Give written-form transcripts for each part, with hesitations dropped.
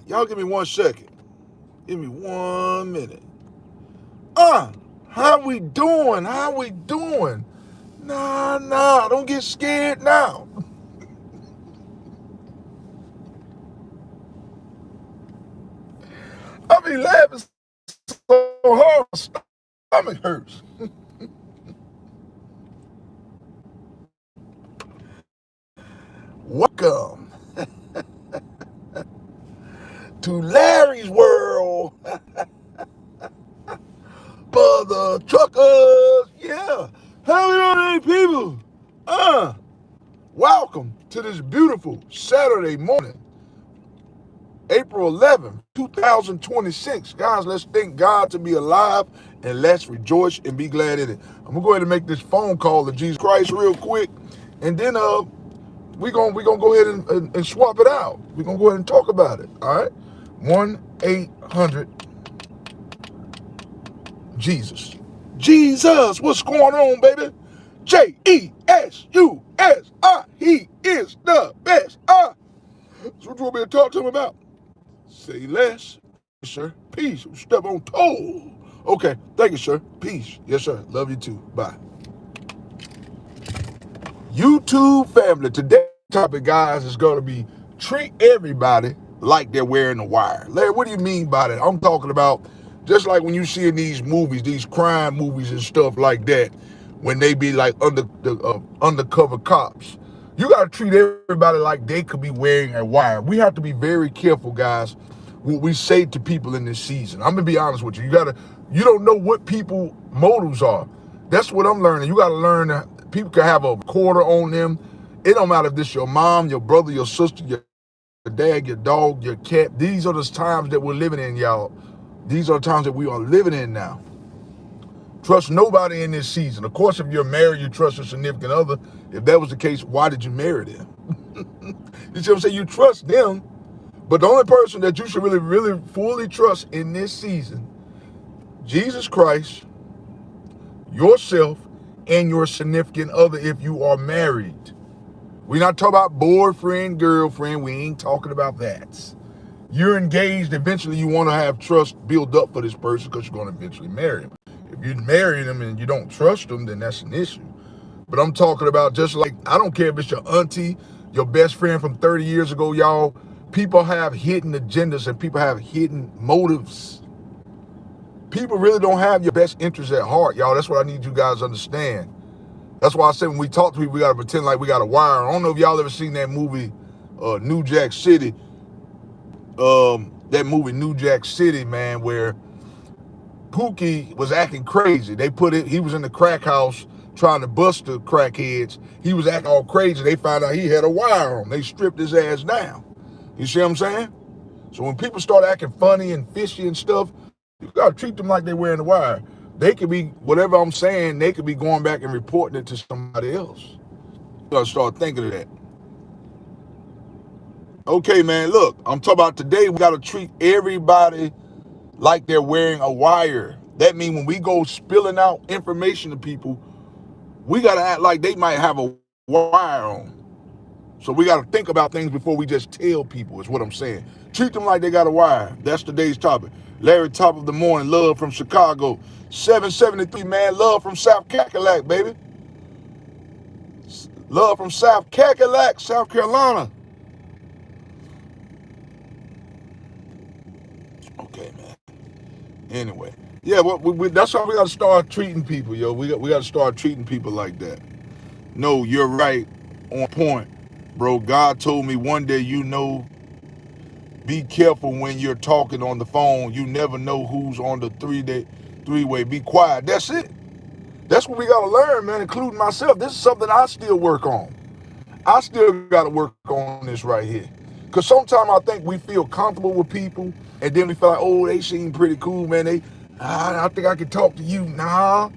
Y'all give me 1 second. Give me 1 minute. How we doing? How we doing? Nah, don't get scared now. I be laughing so hard, my stomach hurts. Welcome to Larry's World for the truckers. Yeah. How many people? Welcome to this beautiful Saturday morning, April 11th, 2026. Guys, let's thank God to be alive and let's rejoice and be glad in it. I'm gonna go ahead and make this phone call to Jesus Christ real quick, and then we're gonna go ahead and swap it out. We're gonna go ahead and talk about it. All right. 1-800 Jesus. Jesus, what's going on, baby? Jesus. He is the best. So what you want me to talk to him about? Say less, sir. Peace. Step on toe. Okay. Thank you, sir. Peace. Yes, sir. Love you too. Bye. YouTube family. Today's topic, guys, is going to be treat everybody like they're wearing a wire. Larry, what do you mean by that? I'm talking about just like when you see in these movies, these crime movies and stuff like that, when they be like undercover cops. You got to treat everybody like they could be wearing a wire. We have to be very careful, guys, what we say to people in this season. I'm gonna be honest with you. You don't know what people motives are. That's what I'm learning. You got to learn that people can have a quarter on them. It don't matter if this your mom, your brother, your sister, your dad, your dog, your cat. These are the times that we're living in, y'all. These are the times that we are living in now. Trust nobody in this season. Of course, if you're married, you trust your significant other. If that was the case, why did you marry them? You see what I'm saying? You trust them, but the only person that you should really fully trust in this season, Jesus Christ, yourself, and your significant other if you are married. We're not talking about boyfriend, girlfriend. We ain't talking about that. You're engaged. Eventually, you want to have trust build up for this person because you're going to eventually marry him. If you marry them and you don't trust them, then that's an issue. But I'm talking about just like, I don't care if it's your auntie, your best friend from 30 years ago, y'all. People have hidden agendas and people have hidden motives. People really don't have your best interests at heart, y'all. That's what I need you guys to understand. That's why I said when we talk to people, we got to pretend like we got a wire. I don't know if y'all ever seen that movie, New Jack City. That movie, New Jack City, man, where Pookie was acting crazy. He was in the crack house trying to bust the crackheads. He was acting all crazy. They found out he had a wire on. They stripped his ass down. You see what I'm saying? So when people start acting funny and fishy and stuff, you got to treat them like they're wearing a wire. They could be, whatever I'm saying, they could be going back and reporting it to somebody else. You got to start thinking of that. Okay, man, look, I'm talking about today, we got to treat everybody like they're wearing a wire. That means when we go spilling out information to people, we got to act like they might have a wire on. So we got to think about things before we just tell people, is what I'm saying. Treat them like they got a wire. That's today's topic. Larry, top of the morning, love from Chicago. 773, man, love from South Cackalack, baby. Love from South Cackalack, South Carolina. Okay, man. Anyway, yeah, that's how we got to start treating people, yo. We got to start treating people like that. No, you're right, on point, bro. God told me one day, be careful when you're talking on the phone. You never know who's on the three-way. Be quiet. That's it. That's what we got to learn, man, including myself. This is something I still work on. I still got to work on this right here. Because sometimes I think we feel comfortable with people, and then we feel like, oh, they seem pretty cool, man. I think I can talk to you. Nah.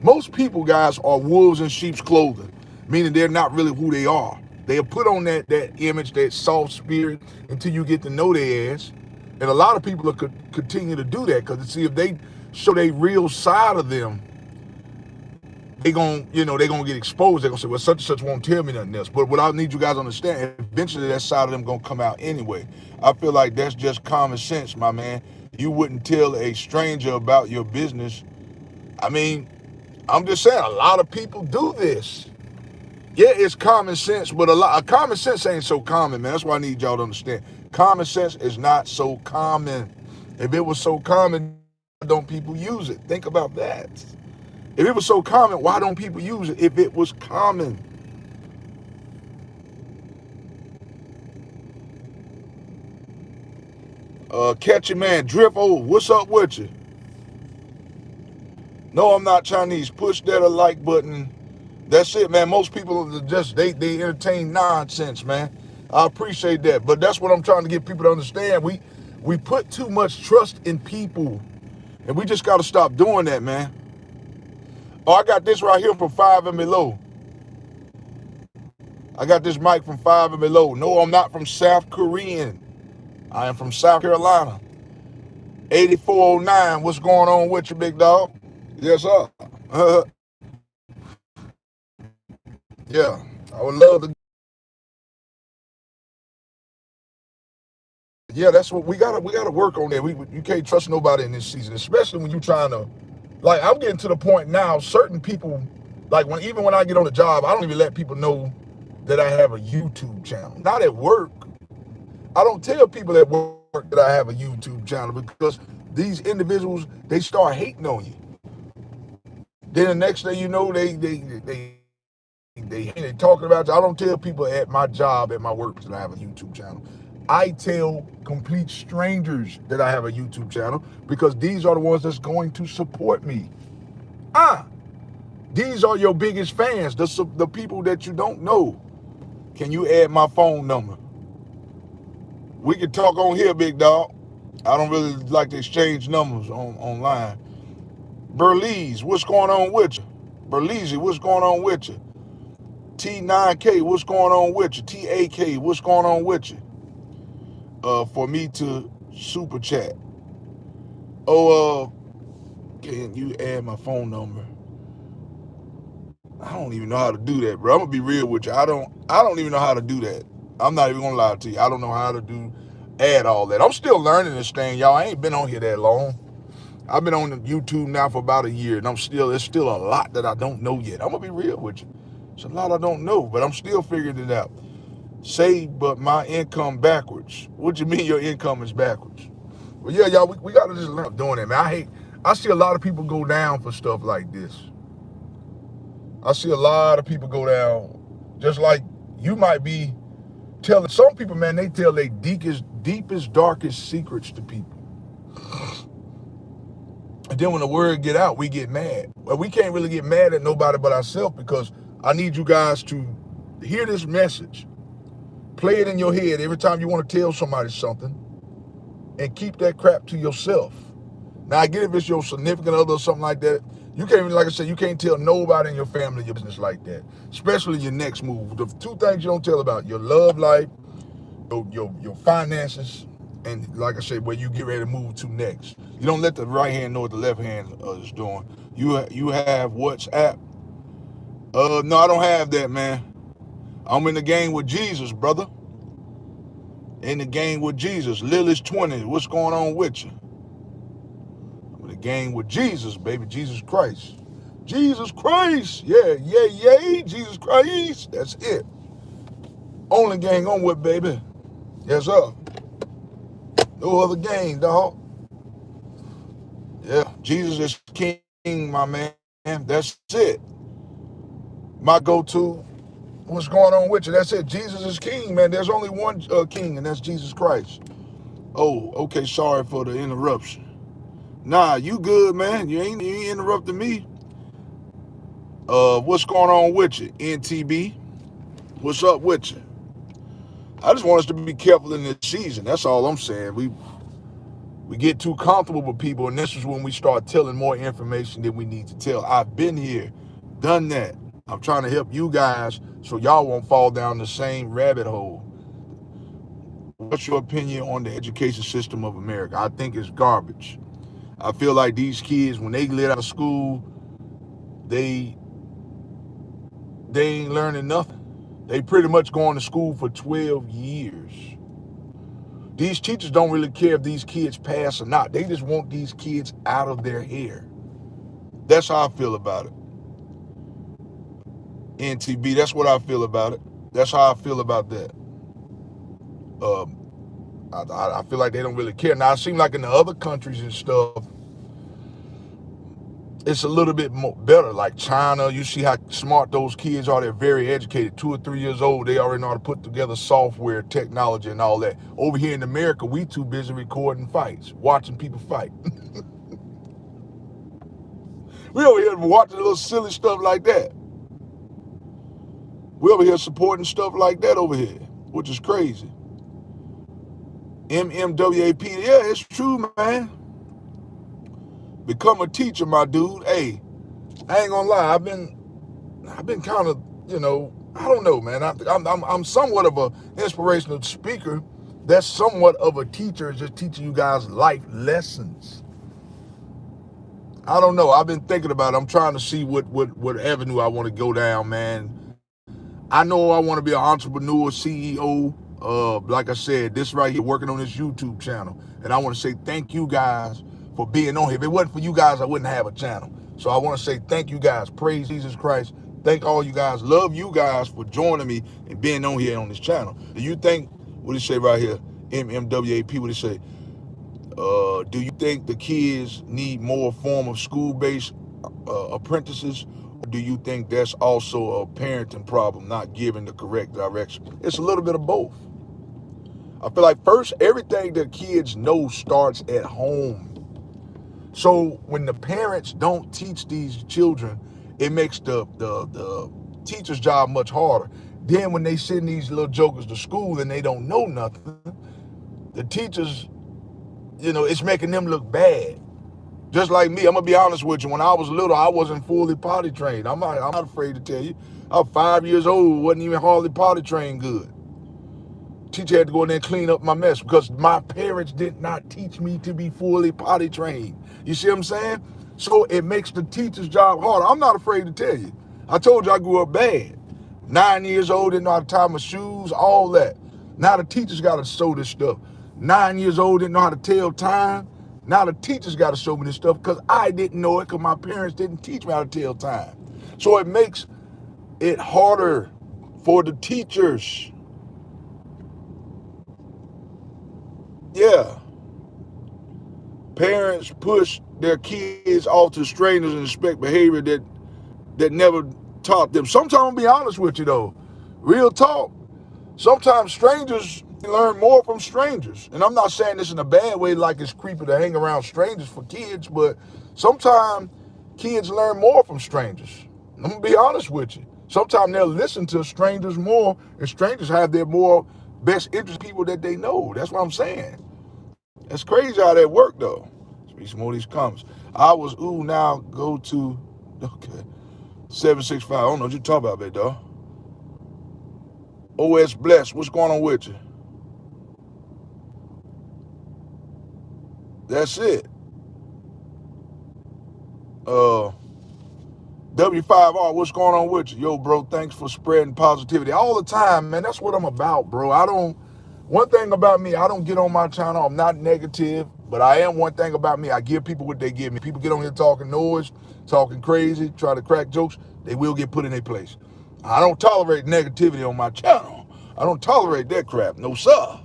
Most people, guys, are wolves in sheep's clothing, meaning they're not really who they are. They'll put on that image, that soft spirit, until you get to know their ass. And a lot of people will continue to do that because, see, if they show their real side of them, they gonna, they gonna get exposed. They're gonna say, well, such and such won't tell me nothing else. But what I need you guys to understand, eventually that side of them gonna come out anyway. I feel like that's just common sense, my man. You wouldn't tell a stranger about your business. I mean, I'm just saying, a lot of people do this. Yeah, it's common sense, but common sense ain't so common, man. That's why I need y'all to understand. Common sense is not so common. If it was so common, why don't people use it? Think about that. If it was so common, why don't people use it? If it was common. Catch your man, Drift. Oh, what's up with you? No, I'm not Chinese. Push that like button. That's it, man. Most people just they entertain nonsense, man. I appreciate that, but that's what I'm trying to get people to understand. We put too much trust in people, and we just got to stop doing that, man. Oh, I got this right here from 5 and Below. I got this mic from 5 and Below. No, I'm not from South Korean. I am from South Carolina. 8409. What's going on with you, big dog? Yes, sir. Yeah, I would love to. Yeah, that's what we gotta work on that. You can't trust nobody in this season, especially when you're trying to, like, I'm getting to the point now, certain people, like, even when I get on the job, I don't even let people know that I have a YouTube channel. Not at work. I don't tell people at work that I have a YouTube channel, because these individuals, they start hating on you. Then the next thing you know, they talking about you. I don't tell people at my job, at my work, that I have a YouTube channel. I tell complete strangers that I have a YouTube channel, because these are the ones that's going to support me. These are your biggest fans, the people that you don't know. Can you add my phone number? We can talk on here, big dog. I don't really like to exchange numbers online. Burlees, what's going on with you? Burleezy, what's going on with you? T9K, what's going on with you? TAK, what's going on with you? For me to super chat. Oh, can you add my phone number? I don't even know how to do that, bro. I'm gonna be real with you. I don't even know how to do that. I'm not even gonna lie to you. I don't know how to add all that. I'm still learning this thing, y'all. I ain't been on here that long. I've been on YouTube now for about a year, and there's still a lot that I don't know yet. I'm gonna be real with you. It's a lot I don't know, but I'm still figuring it out. Say, but my income backwards. What you mean your income is backwards? Well, yeah, y'all, we got to just learn doing it, man. I see a lot of people go down for stuff like this. I see a lot of people go down, just like you might be telling some people, man, they tell their deepest, darkest secrets to people. And then when the word get out, we get mad. Well, we can't really get mad at nobody but ourselves, because I need you guys to hear this message. Play it in your head every time you want to tell somebody something, and keep that crap to yourself. Now, I get if it's your significant other or something like that. You can't, like I said, you can't tell nobody in your family your business like that, especially your next move. The two things you don't tell about: your love life, your finances, and, like I said, where you get ready to move to next. You don't let the right hand know what the left hand is doing. You have WhatsApp? No, I don't have that, man. I'm in the game with Jesus, brother. In the game with Jesus. Lily's 20. What's going on with you? I'm in the game with Jesus, baby. Jesus Christ. Jesus Christ. Yeah, Jesus Christ. That's it. Only gang on with, baby. Yes, sir. No other gang, dog. Yeah, Jesus is king, my man. That's it. My go-to. What's going on with you? That's it. Jesus is king, man. There's only one king, and that's Jesus Christ. Oh, okay. Sorry for the interruption. Nah, you good, man. You ain't interrupting me. What's going on with you, NTB? What's up with you? I just want us to be careful in this season. That's all I'm saying. We get too comfortable with people, and this is when we start telling more information than we need to tell. I've been here, done that. I'm trying to help you guys so y'all won't fall down the same rabbit hole. What's your opinion on the education system of America? I think it's garbage. I feel like these kids, when they get out of school, they they ain't learning nothing. They pretty much going to school for 12 years. These teachers don't really care if these kids pass or not. They just want these kids out of their hair. That's how I feel about it. NTB, that's what I feel about it. That's how I feel about that. I feel like they don't really care. Now, it seems like in the other countries and stuff, it's a little bit more better. Like China, you see how smart those kids are. They're very educated. 2 or 3 years old, they already know how to put together software, technology, and all that. Over here in America, we too busy recording fights, watching people fight. We over here watching little silly stuff like that. We over here supporting stuff like that over here, which is crazy. MMWAP, yeah, it's true, man. Become a teacher, my dude. Hey, I ain't gonna lie. I've been kind of, I don't know, man. I'm somewhat of a inspirational speaker. That's somewhat of a teacher, just teaching you guys life lessons. I don't know. I've been thinking about it. I'm trying to see what avenue I want to go down, man. I know I want to be an entrepreneur, CEO. Like I said, this right here, working on this YouTube channel. And I want to say thank you guys for being on here. If it wasn't for you guys, I wouldn't have a channel. So I want to say thank you guys. Praise Jesus Christ. Thank all you guys. Love you guys for joining me and being on here on this channel. Do you think, what it say right here, MMWAP, what it say? Do you think the kids need more form of school-based apprentices? Or do you think that's also a parenting problem, not giving the correct direction? It's a little bit of both. I feel like first, everything that kids know starts at home. So when the parents don't teach these children, it makes the teacher's job much harder. Then when they send these little jokers to school and they don't know nothing, the teachers, it's making them look bad. Just like me, I'm gonna be honest with you. When I was little, I wasn't fully potty trained. I'm not afraid to tell you. I was 5 years old, wasn't even hardly potty trained good. Teacher had to go in there and clean up my mess because my parents did not teach me to be fully potty trained. You see what I'm saying? So it makes the teacher's job harder. I'm not afraid to tell you. I told you I grew up bad. 9 years old, didn't know how to tie my shoes, all that. Now the teachers got to show this stuff. 9 years old, didn't know how to tell time. Now the teachers got to show me this stuff because I didn't know it because my parents didn't teach me how to tell time. So it makes it harder for the teachers. Yeah. Parents push their kids off to strangers and expect behavior that never taught them. Sometimes I'll be honest with you though. Real talk. Sometimes strangers learn more from strangers. And I'm not saying this in a bad way like it's creepy to hang around strangers for kids, but sometimes kids learn more from strangers. I'm going to be honest with you. Sometimes they'll listen to strangers more, and strangers have their more best interest people that they know. That's what I'm saying. It's crazy how that worked though. Let's read some more of these comments. I was, now go to, okay, 765. I don't know what you're talking about, big dog. OS Bless, what's going on with you? That's it. W5R, what's going on with you? Yo, bro, thanks for spreading positivity all the time, man. That's what I'm about, bro. One thing about me, I don't get on my channel. I'm not negative, but I am one thing about me. I give people what they give me. People get on here talking noise, talking crazy, try to crack jokes. They will get put in their place. I don't tolerate negativity on my channel. I don't tolerate that crap. No, sir.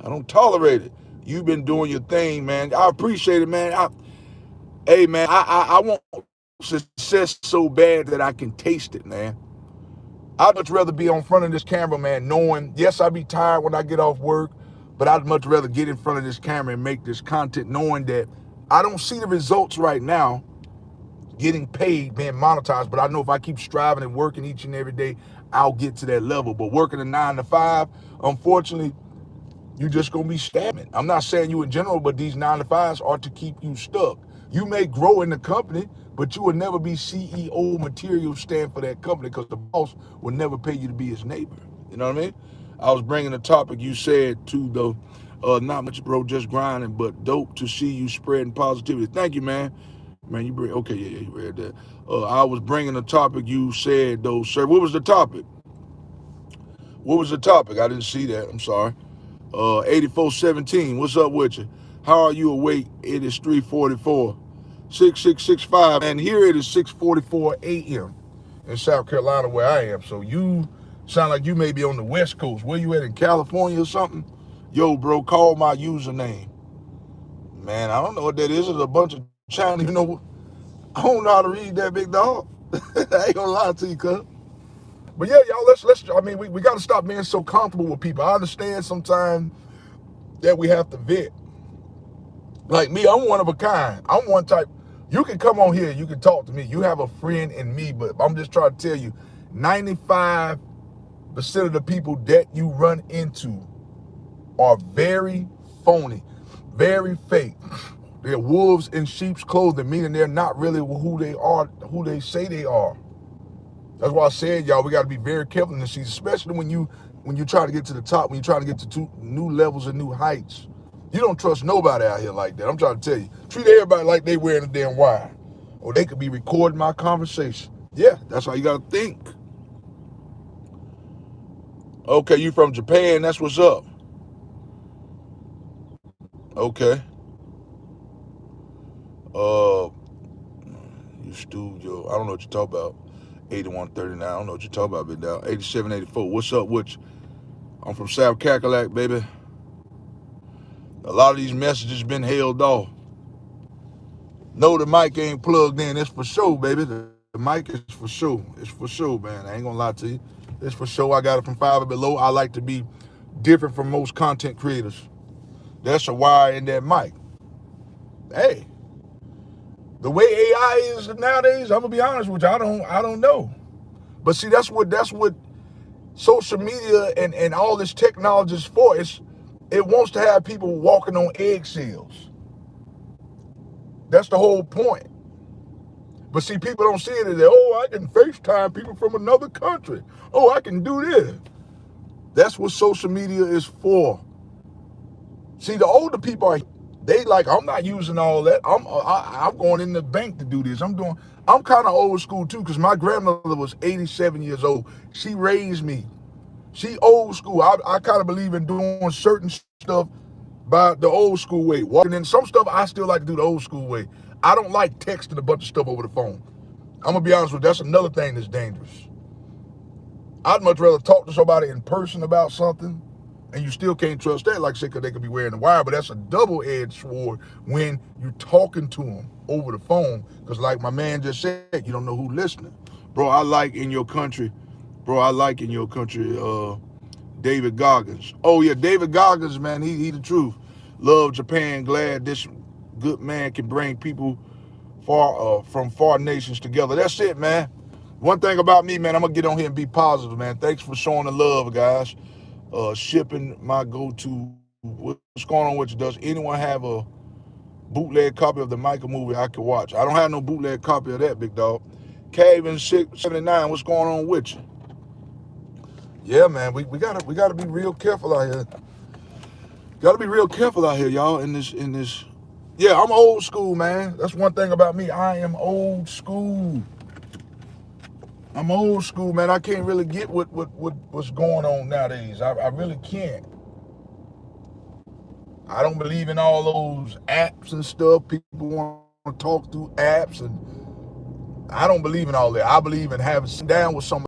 I don't tolerate it. You've been doing your thing, man. I appreciate it, man. I want success so bad that I can taste it, man. I'd much rather be on front of this camera, man, knowing, yes, I'll be tired when I get off work, but I'd much rather get in front of this camera and make this content knowing that I don't see the results right now getting paid, being monetized, but I know if I keep striving and working each and every day, I'll get to that level. But working a 9 to 5, unfortunately, you're just going to be stagnant. I'm not saying you in general, but these 9 to 5s are to keep you stuck. You may grow in the company, but you will never be CEO material stand for that company because the boss will never pay you to be his neighbor. You know what I mean? I was bringing a topic you said to the, not much, bro, just grinding, but dope to see you spreading positivity. Thank you, man. Man, you bring, okay, yeah, you read that. I was bringing a topic you said, though, sir. What was the topic? What was the topic? I didn't see that. I'm sorry. 8417, what's up with you? How are you awake? It is 344. 6665. And here it is 6:44 a.m. in South Carolina where I am. So you sound like you may be on the West Coast. Where you at, in California or something? Yo, bro, call my username. Man, I don't know what that is. It's a bunch of Chinese, I don't know how to read that, big dog. I ain't gonna lie to you, cuz. But yeah, y'all, I mean, we got to stop being so comfortable with people. I understand sometimes that we have to vet. Like me, I'm one of a kind. I'm one type. You can come on here, you can talk to me. You have a friend in me, but I'm just trying to tell you, 95% of the people that you run into are very phony, very fake. They're wolves in sheep's clothing, meaning they're not really who they are, who they say they are. That's why I said, y'all, we got to be very careful in this season, especially when you try to get to the top, when you try to get to new levels and new heights. You don't trust nobody out here like that. I'm trying to tell you. Treat everybody like they wearing a damn wire. Or they could be recording my conversation. Yeah, that's how you got to think. Okay, you from Japan. That's what's up. Okay. You studio. I don't know what you're talking about. 8139. I don't know what you're talking about, big dog. 8784. What's up with you? I'm from South Cackalack, baby. A lot of these messages been held off. No, the mic ain't plugged in. It's for sure, baby. The mic is for sure. It's for sure, man. I ain't gonna lie to you. It's for sure. I got it from 5 and below. I like to be different from most content creators. That's a wire in that mic. Hey, the way AI is nowadays, I'm gonna be honest with you. I don't know. But see, that's what social media and all this technology is for. It wants to have people walking on eggshells. That's the whole point. But see, people don't see it as, oh, I can FaceTime people from another country. Oh, I can do this. That's what social media is for. See, the older people they like, I'm not using all that. I'm going in the bank to do this. I'm kind of old school too, because my grandmother was 87 years old. She raised me. She old school. I kind of believe in doing certain stuff by the old school way. Walking in some stuff, I still like to do the old school way. I don't like texting a bunch of stuff over the phone. I'm gonna be honest with you, that's another thing that's dangerous. I'd much rather talk to somebody in person about something, and you still can't trust that, like I said, because they could be wearing a wire, but that's a double-edged sword when you're talking to them over the phone, because like my man just said, you don't know who's listening. Bro, I like in your country, David Goggins. Oh yeah, David Goggins, man, he the truth. Love Japan, glad this good man can bring people from far nations together. That's it, man. One thing about me, man, I'm gonna get on here and be positive, man. Thanks for showing the love, guys. Shipping my go-to. What's going on with you? Does anyone have a bootleg copy of the Micah movie I could watch? I don't have no bootleg copy of that, big dog. Kevin 679, what's going on with you? Yeah, man, we gotta be real careful out here. Gotta be real careful out here, y'all. In this. Yeah, I'm old school, man. That's one thing about me. I am old school. I'm old school, man. I can't really get what's going on nowadays. I really can't. I don't believe in all those apps and stuff. People want to talk through apps, and I don't believe in all that. I believe in having sit down with somebody